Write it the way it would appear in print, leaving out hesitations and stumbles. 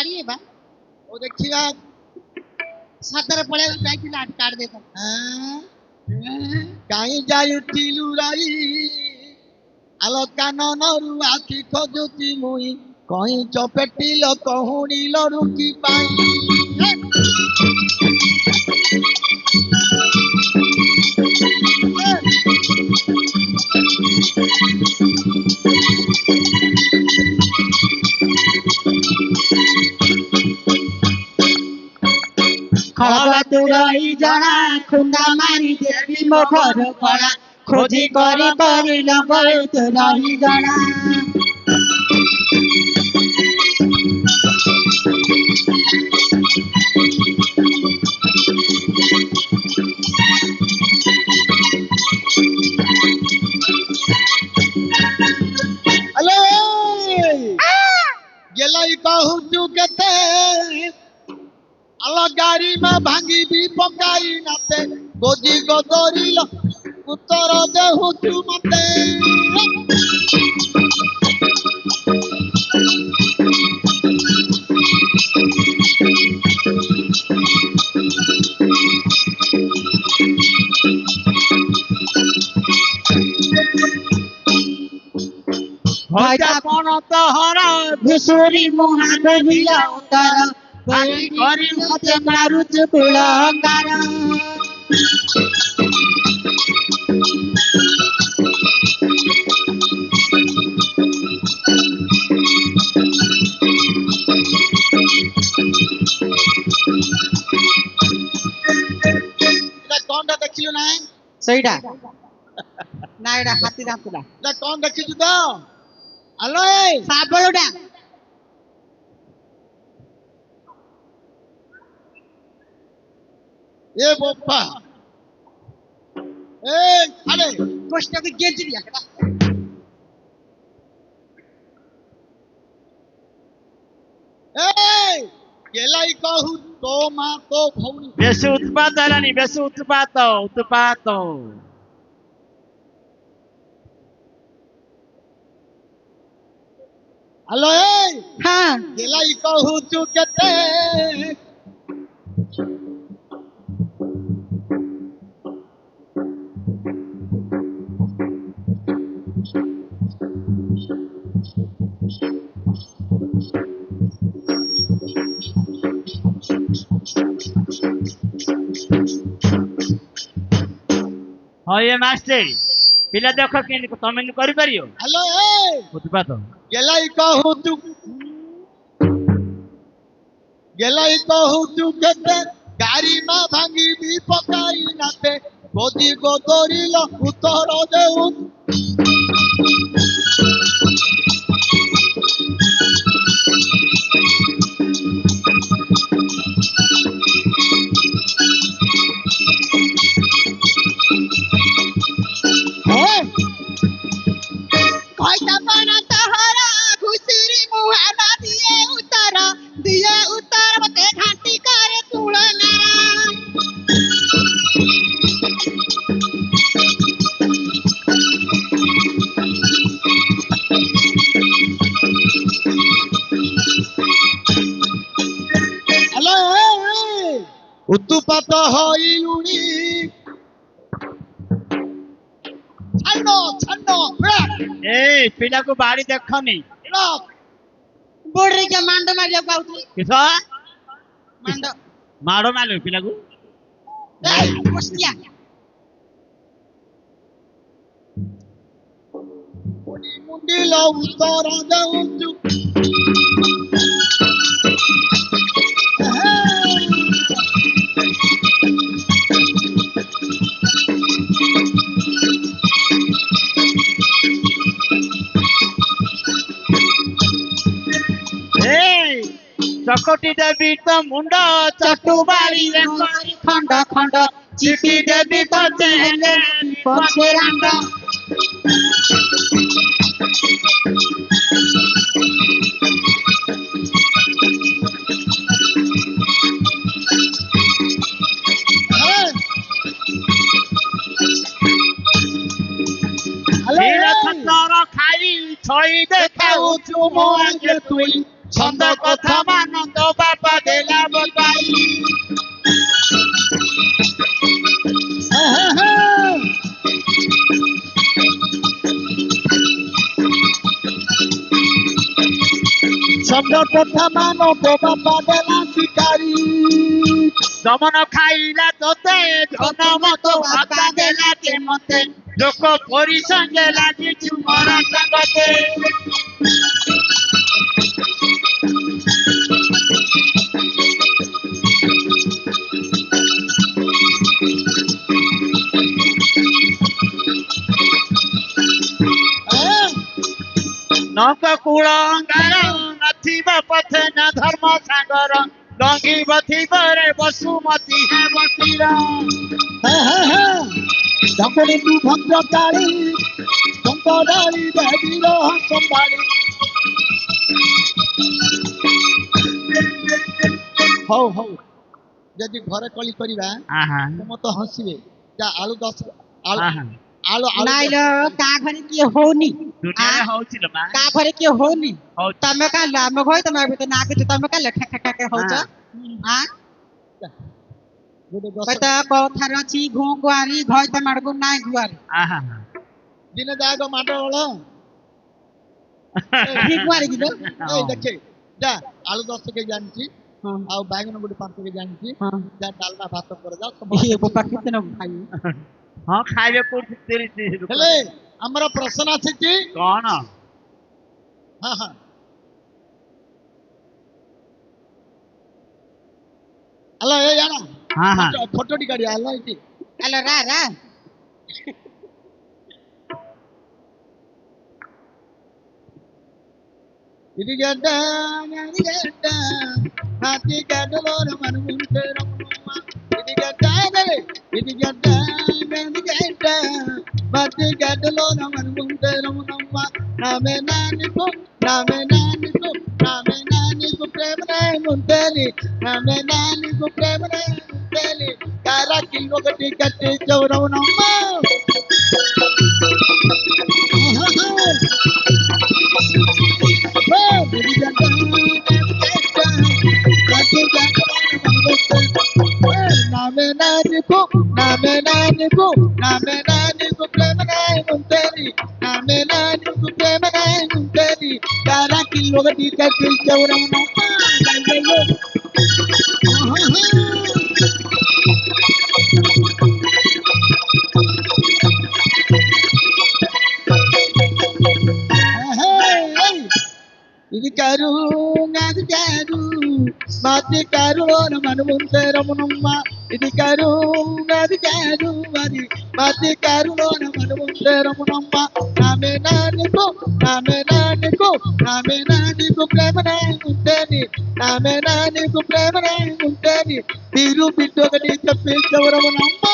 गाड़ी है बा वो देखिएगा सदर पड़े साइकिल काट देता कहीं जायु तिलुराई आलो काननरु आखि खोजुची मुई कहीं चपेटिलो कहुणीलो रुकी पाई खड़ा तुरई जना खुंदा मारी देवी मो घर पड़ा खोजी करी करी लगई तुरई जना हेलो गेलाई कहूचु केते आलो गाड़ी में भांगी भी पकाई नाते गोजी गोदरिलो उत्तर देहुचु मते भैया कोन तोहर भुसुरी मुहा बेबिया उतर भाई करी मते मारुच कुलंगार এটা কোনটা দেখিলো না সেইটা না এটা হাতি দাঁতটা এটা কোন দেখিছু তো হ্যালো সাবলটা এ বাপ্পা এ আরে কষ্টকে গেঞ্জি দিয়া এই गेलाई कहू तो मां तो भौनी बेसी उत्पात हेलानी बेसी उत्पात हेलो ए हां गेलाई कहू चु केते हाँ ये मास्टर पिला देख के तुम कर पारियो हेलो ए उत्पात गेलाई कहू चु केते गाड़ी में भांगी भी पकाई नाते गोदी गोदरिलो उत्तर देउ কয়টা পানা তাহারা ঘুষিরি মুহানা দিয়ে উত্তর মতে ঘাটি করে তুলনা हेलो उत्पात हईलुनी छन्नो ए पिला को बाड़ी देखनी बुढ़ी के मांडो मारियो पाउती किस मांडो मारो मालो पिला को कुस्तिया मुंडीलो उत्तर देउ चकोटी देवी तो मुंडा चटू बाड़ी खंड खंड चिटी देवी पचे पछे रांड खाई छई देखाऊ चुमो आगे तुई छंद कथा मानंद କଥା ମାନ ତୋ ବାପା ଦେଲା ଶିକାରୀ ଦମନ ଖାଇଲା ତୋତେ ଜନମ ତୋ ବାପା ଦେଲା କେ ମତେ ଲୋକ ପରି ସଙ୍ଗେ ଲାଗିଛୁ ମରା ସାଙ୍ଗତେ ନଙ୍କ କୂଳ ଅଙ୍ଗାର ନଥିବ ପଥେ ନା ଧର୍ମ ସାଗର ଡଙ୍ଗିବ ଥିବରେ ବସୁମତୀ ହେ ବସିର ଜଙ୍ଗଲି ତୁ ଭଦ୍ର କାଳୀ ଟଙ୍କ ଡାଳି ଦେବୀର ସମ୍ଭାଳି ହଉ ହଉ ଯଦି ଘରେ କଳି କରିବା ମତେ ହସିବେ ଯା ଆଳୁ 10 ଆଳୁ ଆଳୁ ନାଇଲୋ କା ଘରେ କିଏ ହଉନି ଦୁନିଆରେ ହଉଛି ଲୋ ମା କା ଘରେ କିଏ ହଉନି ହଉଛି ତମେ କା ଆମ ଘରେ ତମେ ଭିତରେ ନାଗୁଛ ତମେ କା ଲେଖା ଖା ଖା ହଉଛ ଗୋଟେ କଇତ କଥାରେ ଅଛି ଘୁ ଗୁଆରି ଘଇ ତ ମାଡକୁ ନାଇଁ ଗୁଆରି ଦିନେ ଯାକ ମାଡ ହଳ କି ଗୁଆରି କି ଏଇ ଦେଖେ ଯା ଆଳୁ 10 କେଜି ଆଣିଛି ଆଉ ବାଇଗଣ ଗୋଟେ 5 କେଜି ଆଣିଛି ଯା ଡାଲମା ଭାତ করে ଯାଅ ଇଏ ବୋପା କେତେ ନ ଖାଇ ହଁ ଖାଇବେ କୋଉଠି 30 ହେଲେ ଆମର ପ୍ରଶ୍ନ ଆସିଛି କଣ ହଁ ହଁ ହ୍ୟାଲୋ ଏ ଆଣ ଫଟୋ ଟି କାଢିଆ ହେଲା ଏଠି ହ୍ୟାଲୋ ରା ରା ఇది గడ్డ నాటి గడ్డలో మనుగుంటే ఇది గడ్డ ఇది గడ్డ మట్టి గడ్డలో మనుగుంటే రమణమ్మ నామే నానికు ప్రేమనే ఉంటేలి నామే నానికు ప్రేమనే ఉంటేలి కారాకి ఒకటి కట్టి చౌరవనమ్మ నామే నానికు ప్రేమనే ఉంటేలి నామే నానికు ప్రేమనే ఉంటేలి కారాకి ఒకటి కట్టి చౌరవనమ్మ ఇది కారు నాది కారు మాది కారులో మనుముంటే రమణమ్మ ఇది కారు నాది కారు మరి మాది కారులో మనుముంటే రమణమ్మ నామే నానికు ప్రేమనే ఉంటేని నామే నానికు ప్రేమనే ఉంటేని మీరు బిడ్డొకటి చెప్పించవరమణమ్మ